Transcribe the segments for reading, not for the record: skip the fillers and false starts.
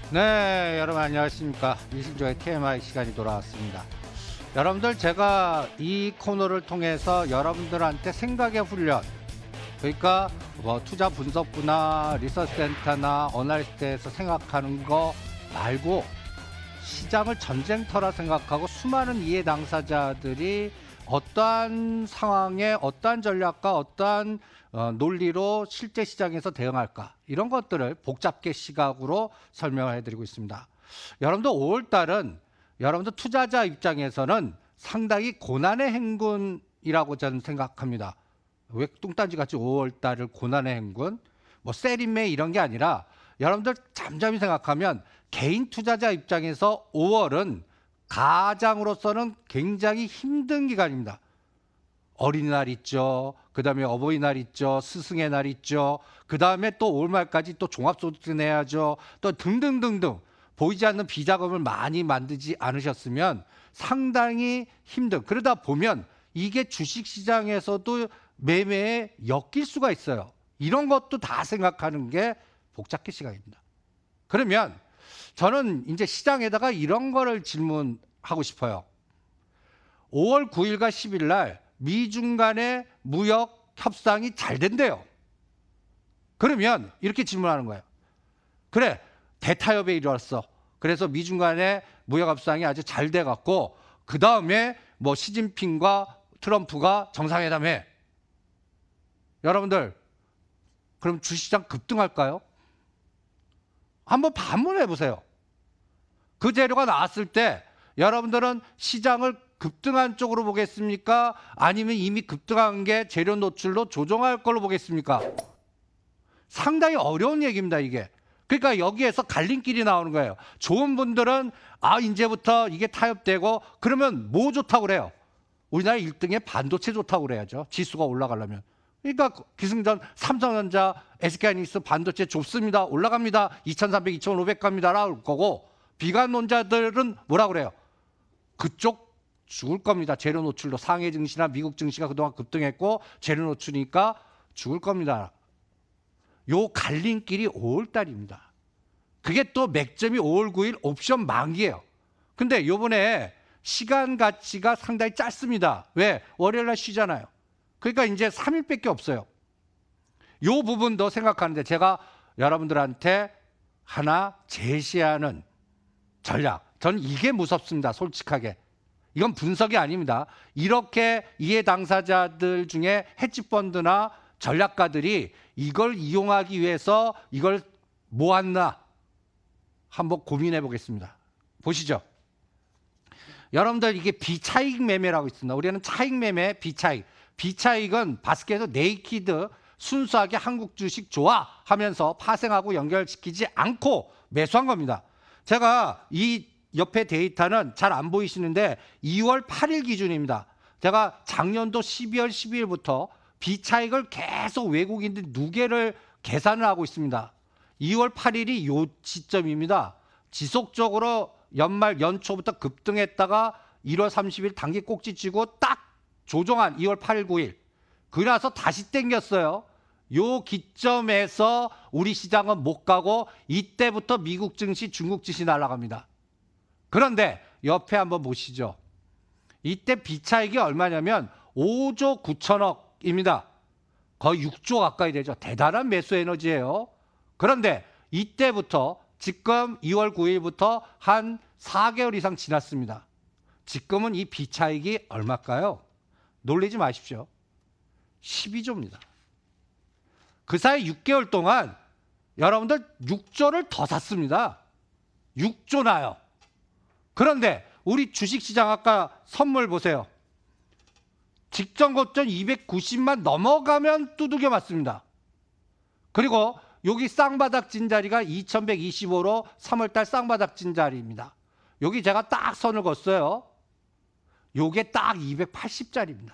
네, 여러분 안녕하십니까. 이신조의 TMI 시간이 돌아왔습니다. 여러분들, 제가 이 코너를 통해서 여러분들한테 생각의 훈련, 그러니까 뭐 투자 분석부나 리서치 센터나 어널리스트에서 생각하는 거 말고 시장을 전쟁터라 생각하고 수많은 이해 당사자들이 어떠한 상황에 어떠한 전략과 어떠한 논리로 실제 시장에서 대응할까, 이런 것들을 복잡계 시각으로 설명을 해드리고 있습니다. 여러분들 5월 달은 여러분들 투자자 입장에서는 상당히 고난의 행군이라고 저는 생각합니다. 왜 뚱딴지같이 5월 달을 고난의 행군, 뭐 세린메이 이런 게 아니라, 여러분들 잠잠히 생각하면 개인 투자자 입장에서 5월은 가장으로서는 굉장히 힘든 기간입니다. 어린이날 있죠. 그 다음에 어버이날 있죠. 스승의 날 있죠. 그 다음에 또 5월 말까지 또 종합소득세 내야죠. 또 등등등등 보이지 않는 비자금을 많이 만들지 않으셨으면 상당히 힘든, 그러다 보면 이게 주식시장에서도 매매에 엮일 수가 있어요. 이런 것도 다 생각하는 게 복잡계 시각입니다. 그러면 저는 이제 시장에다가 이런 거를 질문하고 싶어요. 5월 9일과 10일 날 미중 간의 무역 협상이 잘 된대요. 그러면 이렇게 질문하는 거예요. 그래, 대타협에 이르렀어. 그래서 미중 간의 무역 협상이 아주 잘 돼갖고 그 다음에 뭐 시진핑과 트럼프가 정상회담해. 여러분들, 그럼 주식시장 급등할까요? 한번 반문해 보세요. 그 재료가 나왔을 때 여러분들은 시장을 급등한 쪽으로 보겠습니까? 아니면 이미 급등한 게 재료 노출로 조정할 걸로 보겠습니까? 상당히 어려운 얘기입니다, 이게. 그러니까 여기에서 갈림길이 나오는 거예요. 좋은 분들은 이제부터 이게 타협되고, 그러면 뭐 좋다고 그래요? 우리나라 1등에 반도체 좋다고 그래야죠. 지수가 올라가려면. 그러니까 기승전 삼성전자, SK하이닉스 반도체 좋습니다. 올라갑니다. 2300, 2500 갑니다. 라고 거고, 비관론자들은 뭐라 그래요? 그쪽 죽을 겁니다. 재료 노출로 상해 증시나 미국 증시가 그동안 급등했고 재료 노출이니까 죽을 겁니다. 요 갈림길이 5월 달입니다. 그게 또 맥점이 5월 9일 옵션 만기예요. 근데 요번에 시간 가치가 상당히 짧습니다. 왜? 월요일 날 쉬잖아요. 그러니까 이제 3일밖에 없어요. 요 부분도 생각하는데 제가 여러분들한테 하나 제시하는 전략, 전 이게 무섭습니다. 솔직하게. 이건 분석이 아닙니다. 이렇게 이해 당사자들 중에 헤지펀드나 전략가들이 이걸 이용하기 위해서 이걸 모았나 한번 고민해 보겠습니다. 보시죠. 여러분들, 이게 비차익 매매라고 있습니다. 우리는 차익 매매, 비차익. 비차익은 바스켓에서 네이키드 순수하게 한국 주식 좋아 하면서 파생하고 연결시키지 않고 매수한 겁니다. 제가 이 옆에 데이터는 잘 안 보이시는데 2월 8일 기준입니다. 제가 작년도 12월 12일부터 비차익을 계속 외국인들 누계를 계산을 하고 있습니다. 2월 8일이 요 시점입니다. 지속적으로 연초부터 급등했다가 1월 30일 단기 꼭지 치고 딱 조정한 2월 8일, 9일. 그래서 다시 땡겼어요. 요 기점에서 우리 시장은 못 가고 이때부터 미국 증시, 중국 증시 날아갑니다. 그런데 옆에 한번 보시죠. 이때 비차익이 얼마냐면 5조 9천억입니다. 거의 6조 가까이 되죠. 대단한 매수 에너지예요. 그런데 이때부터 지금 2월 9일부터 한 4개월 이상 지났습니다. 지금은 이 비차익이 얼마일까요? 놀리지 마십시오. 12조입니다. 그 사이 6개월 동안 여러분들 6조를 더 샀습니다. 6조 나요. 그런데 우리 주식시장 아까 선물 보세요. 직전 고점 290만 넘어가면 두들겨 맞습니다. 그리고 여기 쌍바닥 찐 자리가 2125로 3월달 쌍바닥 찐 자리입니다. 여기 제가 딱 선을 걷어요. 요게 딱 280짜리입니다.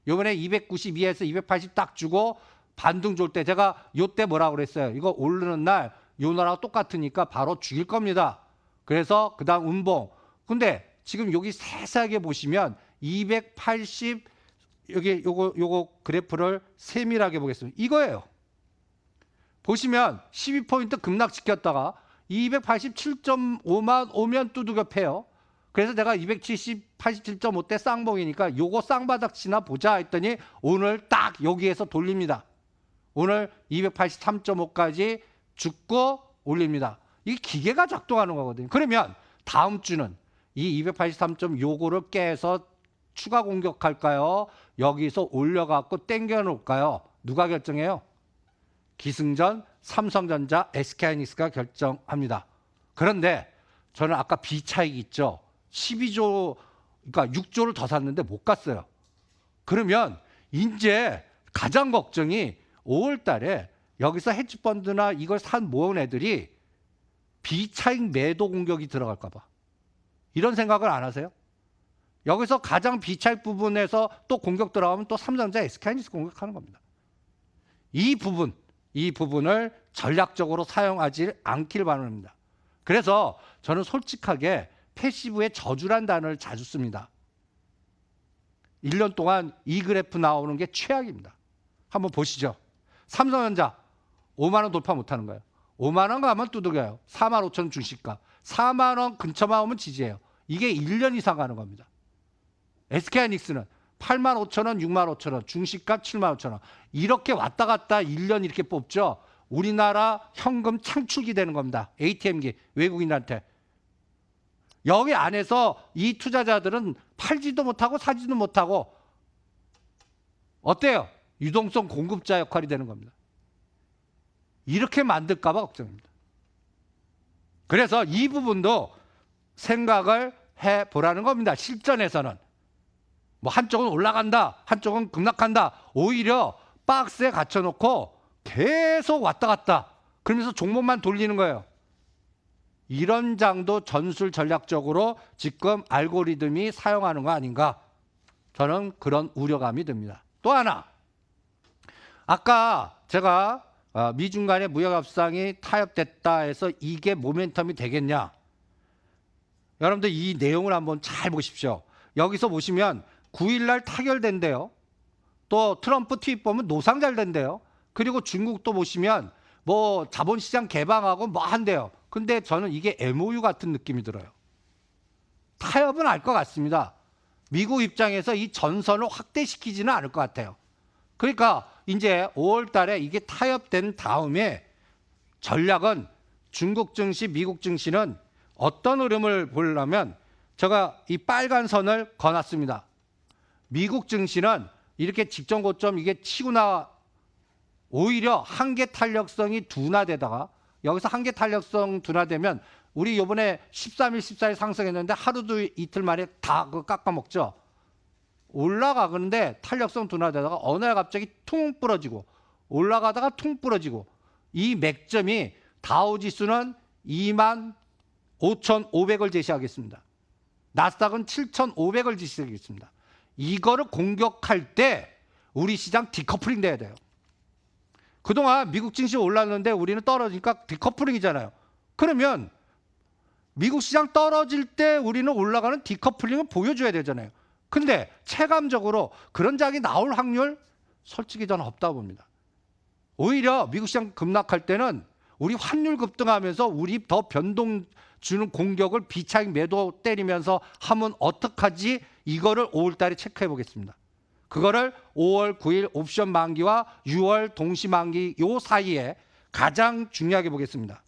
요번에 292에서 280 딱 주고 반등 줄 때 제가 요때 뭐라고 그랬어요? 이거 오르는 날 요 나라가 똑같으니까 바로 죽일 겁니다. 그래서 그 다음 음봉. 근데 지금 여기 세세하게 보시면 280, 여기 요거 그래프를 세밀하게 보겠습니다. 이거예요. 보시면 12포인트 급락시켰다가 287.5만 오면 두들겨 패요. 그래서 내가 87.5대 쌍봉이니까 요거 쌍바닥치나 보자 했더니 오늘 딱 여기에서 돌립니다. 오늘 283.5까지 죽고 올립니다. 이게 기계가 작동하는 거거든요. 그러면 다음 주는 이 283점 요거를 깨서 추가 공격할까요? 여기서 올려갖고 땡겨 놓을까요? 누가 결정해요? 기승전, 삼성전자, SK하이닉스가 결정합니다. 그런데 저는 아까 비차익 있죠? 12조, 그러니까 6조를 더 샀는데 못 갔어요. 그러면 이제 가장 걱정이 5월 달에 여기서 헤지펀드나 이걸 산 모은 애들이 비차익 매도 공격이 들어갈까 봐. 이런 생각을 안 하세요? 여기서 가장 비차익 부분에서 또 공격 들어가면 또 삼성전자, SK하이닉스 공격하는 겁니다. 이 부분을 전략적으로 사용하지 않길 바랍니다. 그래서 저는 솔직하게 패시브의 저주란 단어를 자주 씁니다. 1년 동안 이 그래프 나오는 게 최악입니다. 한번 보시죠. 삼성전자 5만 원 돌파 못하는 거예요. 5만 원 가면 두들겨요. 4만 5천 원 중시가. 4만 원 근처만 오면 지지해요. 이게 1년 이상 가는 겁니다. SK하이닉스는 8만 5천 원, 6만 5천 원, 중시가 7만 5천 원. 이렇게 왔다 갔다 1년 이렇게 뽑죠. 우리나라 현금 창출기 되는 겁니다. ATM기 외국인한테. 여기 안에서 이 투자자들은 팔지도 못하고 사지도 못하고 어때요? 유동성 공급자 역할이 되는 겁니다. 이렇게 만들까 봐 걱정입니다. 그래서 이 부분도 생각을 해보라는 겁니다. 실전에서는. 뭐 한쪽은 올라간다, 한쪽은 급락한다. 오히려 박스에 갇혀놓고 계속 왔다 갔다. 그러면서 종목만 돌리는 거예요. 이런 장도 전술 전략적으로 지금 알고리즘이 사용하는 거 아닌가? 저는 그런 우려감이 듭니다. 또 하나. 아까 제가 미중 간의 무역 협상이 타협됐다 해서 이게 모멘텀이 되겠냐? 여러분들 이 내용을 한번 잘 보십시오. 여기서 보시면 9일 날 타결된대요. 또 트럼프 트윗 보면 노상 잘 된대요. 그리고 중국도 보시면 뭐 자본시장 개방하고 뭐 한대요. 근데 저는 이게 MOU 같은 느낌이 들어요. 타협은 알 것 같습니다. 미국 입장에서 이 전선을 확대시키지는 않을 것 같아요. 그러니까 이제 5월 달에 이게 타협된 다음에 전략은 중국 증시, 미국 증시는 어떤 흐름을 보려면 제가 이 빨간 선을 그어놨습니다. 미국 증시는 이렇게 직전 고점 이게 치고 나 오히려 한계 탄력성이 둔화되다가 여기서 한계 탄력성 둔화되면 우리 이번에 13일, 14일 상승했는데 하루도 이틀 만에 다 그거 깎아먹죠. 올라가는데 탄력성 둔화되다가 어느 날 갑자기 퉁 부러지고 올라가다가 퉁 부러지고 이 맥점이 다우지수는 25,500을 제시하겠습니다. 나스닥은 7,500을 제시하겠습니다. 이거를 공격할 때 우리 시장 디커플링 돼야 돼요. 그동안 미국 증시 올랐는데 우리는 떨어지니까 디커플링이잖아요. 그러면 미국 시장 떨어질 때 우리는 올라가는 디커플링을 보여줘야 되잖아요. 근데 체감적으로 그런 장이 나올 확률 솔직히 저는 없다고 봅니다. 오히려 미국 시장 급락할 때는 우리 환율 급등하면서 우리 더 변동 주는 공격을 비차익 매도 때리면서 하면 어떡하지? 이거를 5월 달에 체크해 보겠습니다. 그거를 5월 9일 옵션 만기와 6월 동시 만기 요 사이에 가장 중요하게 보겠습니다.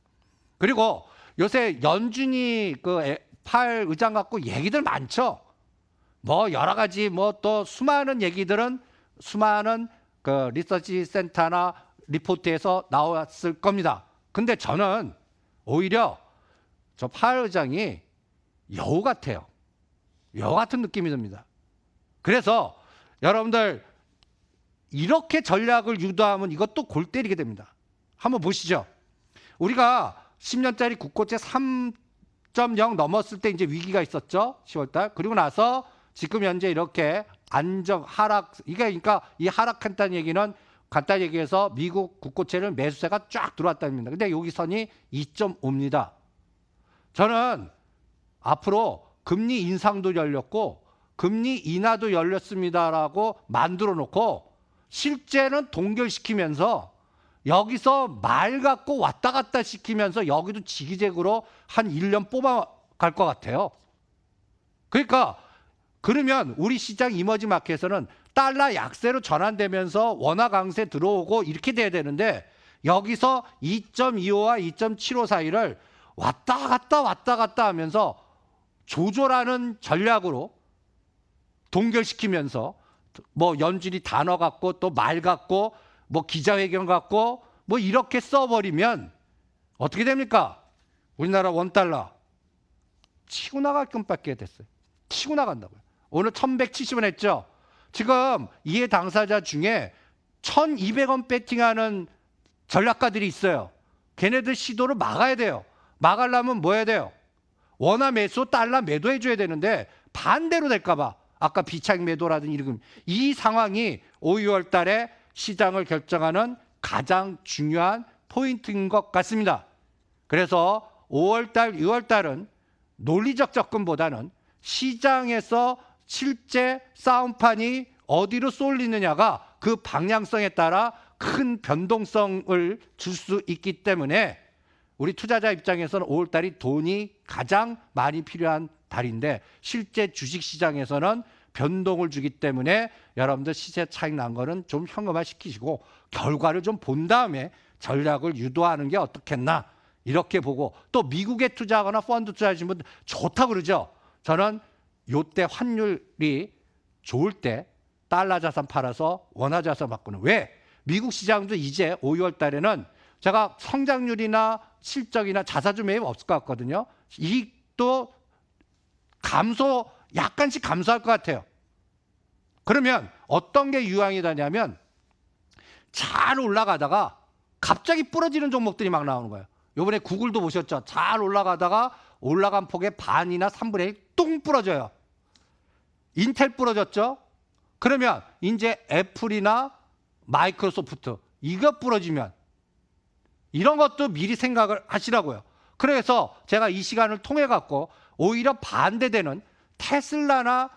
그리고 요새 연준이 팔 의장 갖고 얘기들 많죠. 뭐 여러 가지 뭐 또 수많은 얘기들은 수많은 그 리서치 센터나 리포트에서 나왔을 겁니다. 근데 저는 오히려 저 팔 의장이 여우 같아요. 여우 같은 느낌이 듭니다. 그래서 여러분들 이렇게 전략을 유도하면 이것도 골 때리게 됩니다. 한번 보시죠. 우리가 10년짜리 국고채 3.0 넘었을 때 이제 위기가 있었죠. 10월달. 그리고 나서 지금 현재 이렇게 안정 하락, 이게 그러니까 이 하락한다는 얘기는 간단히 얘기해서 미국 국고채를 매수세가 쫙 들어왔다는 겁니다. 근데 여기 선이 2.5입니다. 저는 앞으로 금리 인상도 열렸고 금리 인하도 열렸습니다라고 만들어 놓고 실제는 동결시키면서 여기서 말 갖고 왔다 갔다 시키면서 여기도 지기재구로 한 1년 뽑아갈 것 같아요. 그러니까 그러면 우리 시장 이머징 마켓에서는 달러 약세로 전환되면서 원화 강세 들어오고 이렇게 돼야 되는데 여기서 2.25와 2.75 사이를 왔다 갔다 하면서 조절하는 전략으로 동결시키면서 뭐 연준이 단어 갖고 또 말 갖고 뭐 기자회견 갖고 뭐 이렇게 써버리면 어떻게 됩니까? 우리나라 원달러 치고 나갈 것밖에 됐어요. 치고 나간다고요. 오늘 1170원 했죠. 지금 이해 당사자 중에 1200원 배팅하는 전략가들이 있어요. 걔네들 시도를 막아야 돼요. 막으려면 뭐 해야 돼요? 원화 매수, 달러 매도해 줘야 되는데 반대로 될까 봐. 아까 비차익 매도라든지 이런 이 상황이 5, 6월 달에 시장을 결정하는 가장 중요한 포인트인 것 같습니다. 그래서 5월 달, 6월 달은 논리적 접근보다는 시장에서 실제 싸움판이 어디로 쏠리느냐가 그 방향성에 따라 큰 변동성을 줄 수 있기 때문에 우리 투자자 입장에서는 5월 달이 돈이 가장 많이 필요한 달인데 실제 주식시장에서는 변동을 주기 때문에 여러분들 시세 차익 난 거는 좀 현금화 시키시고 결과를 좀 본 다음에 전략을 유도하는 게 어떻겠나 이렇게 보고 또 미국에 투자하거나 펀드 투자하시는 분들 좋다고 그러죠. 저는 요때 환율이 좋을 때 달러 자산 팔아서 원화 자산 바꾸는 왜? 미국 시장도 이제 5, 6월 달에는 제가 성장률이나 실적이나 자사주 매입 없을 것 같거든요. 이익도 약간씩 감소할 것 같아요. 그러면 어떤 게 유황이 되냐면 잘 올라가다가 갑자기 부러지는 종목들이 막 나오는 거예요. 이번에 구글도 보셨죠? 잘 올라가다가 올라간 폭의 반이나 3분의 1 뚱 부러져요. 인텔 부러졌죠? 그러면 이제 애플이나 마이크로소프트 이거 부러지면 이런 것도 미리 생각을 하시라고요. 그래서 제가 이 시간을 통해 갖고 오히려 반대되는 테슬라나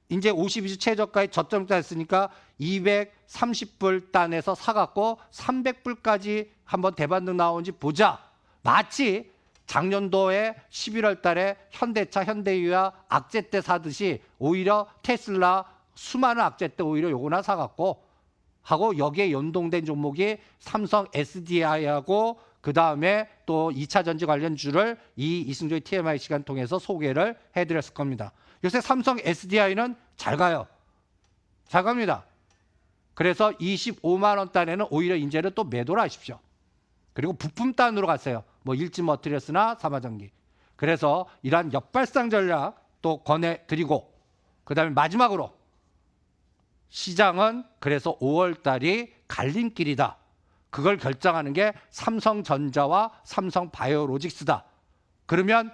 이제 52주 최저가에 저점가 했으니까 230불 단에서 사갖고 300불까지 한번 대반등 나오는지 보자. 마치 작년도에 11월 달에 현대차, 현대유야 악재 때 사듯이 오히려 테슬라 수많은 악재 때 오히려 요거나 사갖고 하고 여기에 연동된 종목이 삼성 SDI하고 그 다음에 또 2차 전지 관련주를 이 이승조의 TMI 시간 통해서 소개를 해드렸을 겁니다. 요새 삼성 SDI는 잘 가요. 잘 갑니다. 그래서 25만 원 단에는 오히려 이제는 또 매도를 하십시오. 그리고 부품 단으로 가세요. 뭐 일지 머티리얼스나 삼화전기. 그래서 이러한 역발상 전략 또 권해드리고 그 다음에 마지막으로 시장은 그래서 5월 달이 갈림길이다. 그걸 결정하는 게 삼성전자와 삼성바이오로직스다. 그러면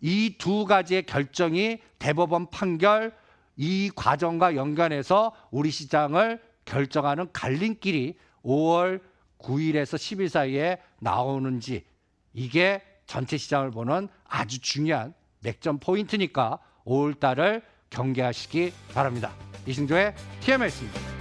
이 두 가지의 결정이 대법원 판결 이 과정과 연관해서 우리 시장을 결정하는 갈림길이 5월 9일에서 10일 사이에 나오는지 이게 전체 시장을 보는 아주 중요한 맥점 포인트니까 5월 달을 경계하시기 바랍니다. 이승조의 TMI였습니다.